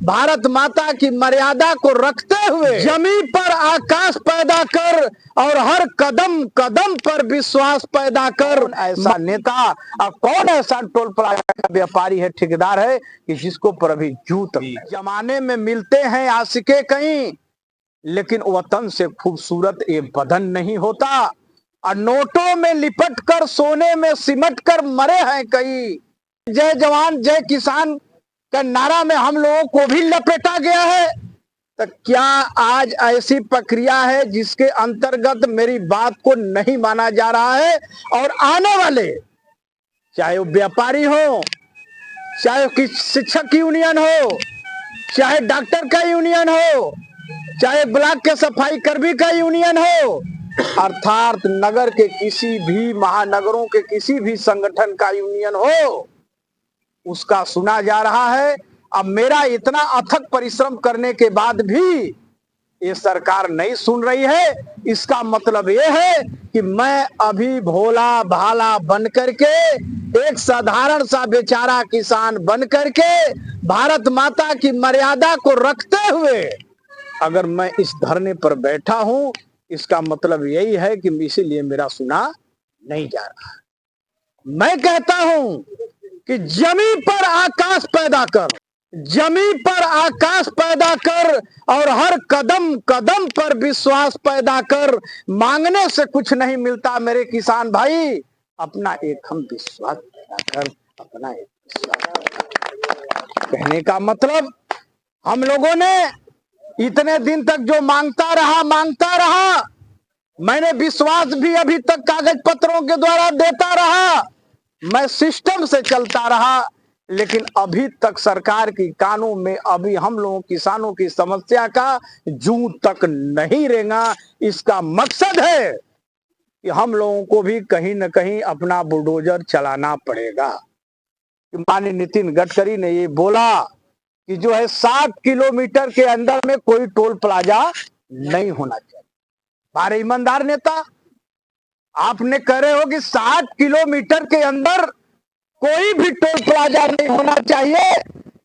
भारत माता की मर्यादा को रखते हुए जमीन पर आकाश पैदा कर और हर कदम कदम पर विश्वास पैदा कर। ऐसा नेता और कौन ऐसा टोल प्लाजा का व्यापारी है, ठेकेदार है कि जिसको पर अभी जूत जमाने में मिलते हैं आशिके कहीं, लेकिन वतन से खूबसूरत ये बदन नहीं होता। और नोटों में लिपट कर सोने में सिमट कर मरे हैं कई। जय जवान जय किसान का नारा में हम लोगों को भी लपेटा गया है। तो क्या आज ऐसी प्रक्रिया है जिसके अंतर्गत मेरी बात को नहीं माना जा रहा है? और आने वाले, चाहे वो व्यापारी हो, चाहे किसी शिक्षक यूनियन हो, चाहे डॉक्टर का यूनियन हो, चाहे ब्लॉक के सफाई कर्मी का यूनियन हो, अर्थात नगर के किसी भी महानगरों के किसी भी संगठन का यूनियन हो, उसका सुना जा रहा है। अब मेरा इतना अथक परिश्रम करने के बाद भी ये सरकार नहीं सुन रही है। इसका मतलब ये है कि मैं अभी भोला भाला बन करके, एक साधारण सा बेचारा किसान बन करके, भारत माता की मर्यादा को रखते हुए अगर मैं इस धरने पर बैठा हूं, इसका मतलब यही है कि इसीलिए मेरा सुना नहीं जा रहा। मैं कहता हूं कि जमीन पर आकाश पैदा कर, जमीन पर आकाश पैदा कर और हर कदम कदम पर विश्वास पैदा कर। मांगने से कुछ नहीं मिलता मेरे किसान भाई, अपना एक हम विश्वास पैदा कर, अपना एक विश्वास पैदा कर। कहने का मतलब हम लोगों ने इतने दिन तक जो मांगता रहा, मैंने विश्वास भी अभी तक कागज पत्रों के द्वारा देता रहा, मैं सिस्टम से चलता रहा, लेकिन अभी तक सरकार की कानों में अभी हम लोगों किसानों की समस्या का जूं तक नहीं रेंगा। इसका मकसद है कि हम लोगों को भी कहीं न कहीं अपना बुलडोजर चलाना पड़ेगा। माननीय नितिन गडकरी ने ये बोला कि जो है 60 किलोमीटर के अंदर में कोई टोल प्लाजा नहीं होना चाहिए। हमारे ईमानदार नेता, आपने कह रहे हो कि 60 किलोमीटर के अंदर कोई भी टोल प्लाजा नहीं होना चाहिए,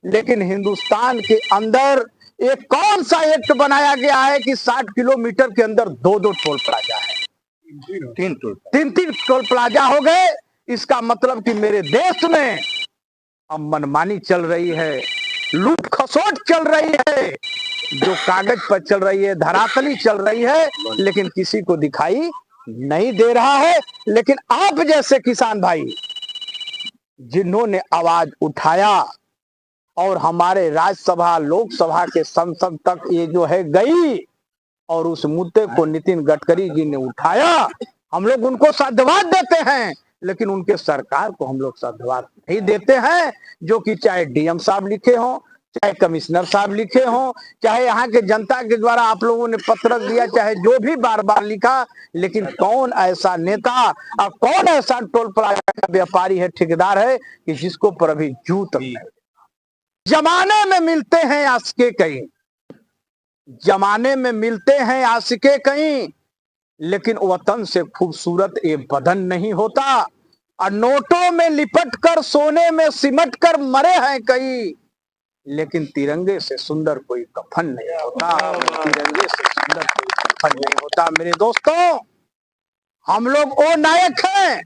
लेकिन हिंदुस्तान के अंदर एक कौन सा एक्ट बनाया गया है कि 60 किलोमीटर के अंदर दो टोल प्लाजा है? तीन टोल प्लाजा हो गए। इसका मतलब कि मेरे देश में अब मनमानी चल रही है, लूट खसोट चल रही है, जो कागज पर चल रही है, धरातली चल रही है, लेकिन किसी को दिखाई नहीं दे रहा है। लेकिन आप जैसे किसान भाई जिन्होंने आवाज उठाया और हमारे राज्यसभा लोकसभा के संसद तक ये जो है गई और उस मुद्दे को नितिन गडकरी जी ने उठाया, हम लोग उनको साधुवाद देते हैं, लेकिन उनके सरकार को हम लोग साधुवाद नहीं देते हैं। जो कि चाहे डीएम साहब लिखे हों, चाहे कमिश्नर साहब लिखे हों, चाहे यहाँ के जनता के द्वारा आप लोगों ने पत्र दिया, चाहे जो भी बार बार लिखा, लेकिन कौन ऐसा नेता और कौन ऐसा टोल प्लाजा का व्यापारी है, ठेकेदार है कि जिसको पर अभी जूं तक नहीं। जमाने में मिलते हैं आशिके कहीं, जमाने में मिलते हैं आशिके कहीं, लेकिन वतन से खूबसूरत ये बदन नहीं होता। और नोटों में लिपट कर सोने में सिमट कर मरे हैं कई, लेकिन तिरंगे से सुंदर कोई कफन नहीं होता, तिरंगे से सुंदर कोई कफन नहीं होता। मेरे दोस्तों, हम लोग वो नायक हैं,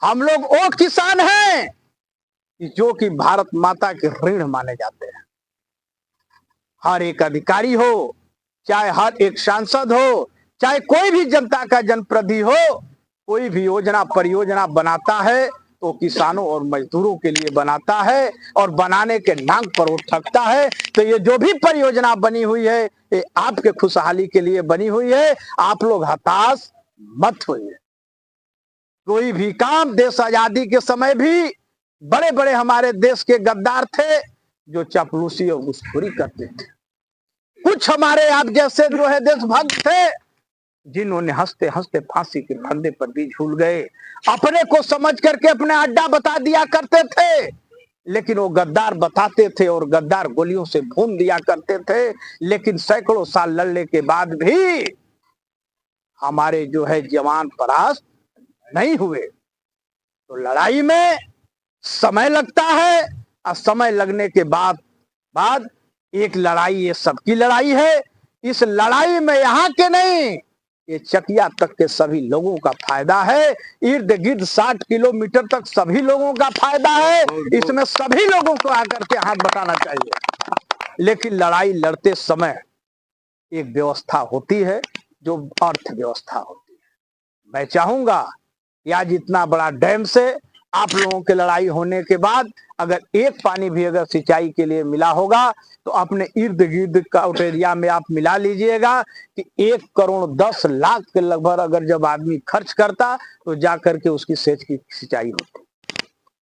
हम लोग वो किसान हैं जो कि भारत माता के ऋण माने जाते हैं। हर एक अधिकारी हो, चाहे हर एक सांसद हो, चाहे कोई भी जनता का जनप्रतिनिधि हो, कोई भी योजना परियोजना बनाता है तो किसानों और मजदूरों के लिए बनाता है और बनाने के नाम पर वो ठगता है। तो ये जो भी परियोजना बनी हुई है, ये आपके खुशहाली के लिए बनी हुई है। आप लोग हताश मत होइए। कोई भी काम, देश आजादी के समय भी बड़े बड़े हमारे देश के गद्दार थे जो चापलूसी और घूसखोरी करते थे। कुछ हमारे आप जैसे जो है देशभक्त थे जिन्होंने हंसते हंसते फांसी के फंदे पर भी झूल गए। अपने को समझ करके अपने अड्डा बता दिया करते थे, लेकिन वो गद्दार बताते थे और गद्दार गोलियों से भून दिया करते थे। लेकिन सैकड़ों साल लड़ने के बाद भी हमारे जो है जवान परास्त नहीं हुए। तो लड़ाई में समय लगता है और समय लगने के बाद एक लड़ाई ये सबकी लड़ाई है। इस लड़ाई में यहाँ के नहीं, ये चकिया तक के सभी लोगों का फायदा है। इर्द गिर्द 60 किलोमीटर तक सभी लोगों का फायदा है। इसमें सभी लोगों को आकर के हाथ बटाना चाहिए। लेकिन लड़ाई लड़ते समय एक व्यवस्था होती है, जो अर्थव्यवस्था होती है। मैं चाहूंगा कि आज इतना बड़ा डैम से आप लोगों की लड़ाई होने के बाद अगर एक पानी भी अगर सिंचाई के लिए मिला होगा तो अपने इर्द गिर्द का एरिया में आप मिला लीजिएगा कि 1 करोड़ 10 लाख के लगभग अगर जब आदमी खर्च करता तो जाकर के उसकी सेच की सिंचाई होती।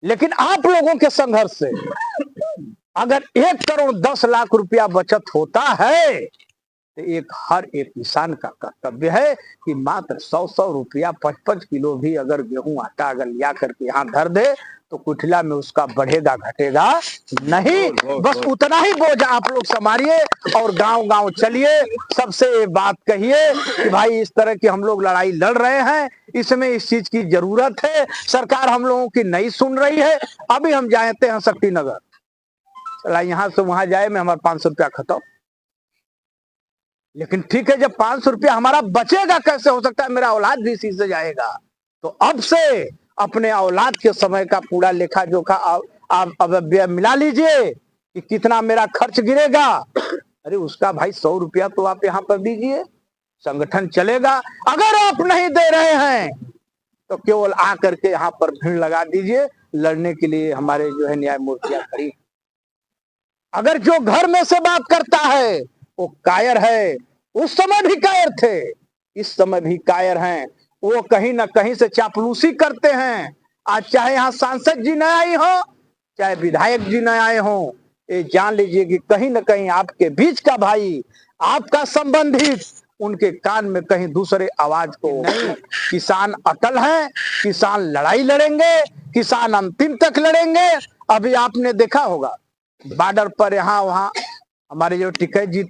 लेकिन आप लोगों के संघर्ष से अगर 1 करोड़ 10 लाख रुपया बचत होता है तो हर एक किसान का कर्तव्य है कि मात्र 100 रुपया 5-5 किलो भी अगर गेहूं आटा अगर लिया करके यहाँ धर दे तो कुठला में उसका बढ़ेगा घटेगा नहीं। बस उतना ही बोझ आप लोग संभालिए और गांव गांव चलिए, सबसे ये बात कहिए कि भाई इस तरह की हम लोग लड़ाई लड़ रहे हैं, इसमें इस चीज की जरूरत है, सरकार हम लोगों की नहीं सुन रही है। अभी हम जाते हैं शक्तिनगर, चला यहाँ से वहां जाए में हमारा 500 रुपया खत्म। लेकिन ठीक है, जब 500 रुपया हमारा बचेगा, कैसे हो सकता है मेरा औलाद भी इसी से जाएगा। तो अब से अपने औलाद के समय का पूरा लेखा जोखा आप अब मिला लीजिए कि कितना मेरा खर्च गिरेगा। अरे उसका भाई 100 रुपया तो आप यहाँ पर दीजिए, संगठन चलेगा। अगर आप नहीं दे रहे हैं तो केवल आकर के यहाँ पर भीड़ लगा दीजिए, लड़ने के लिए हमारे जो है न्यायमूर्तियां खड़ी। अगर जो घर में से बात करता है वो कायर है, उस समय भी कायर थे, इस समय भी कायर हैं। वो कहीं ना कहीं से चापलूसी करते हैं। आज चाहे यहाँ सांसद जी न आई हो, चाहे विधायक जी न आए हो, ये जान लीजिए कि कहीं ना कहीं आपके बीच का भाई, आपका संबंधित, उनके कान में कहीं दूसरे आवाज को नहीं। किसान अटल हैं, किसान लड़ाई लड़ेंगे, किसान अंतिम तक लड़ेंगे। अभी आपने देखा होगा बॉर्डर पर यहाँ वहां हमारे जो टिकैत जी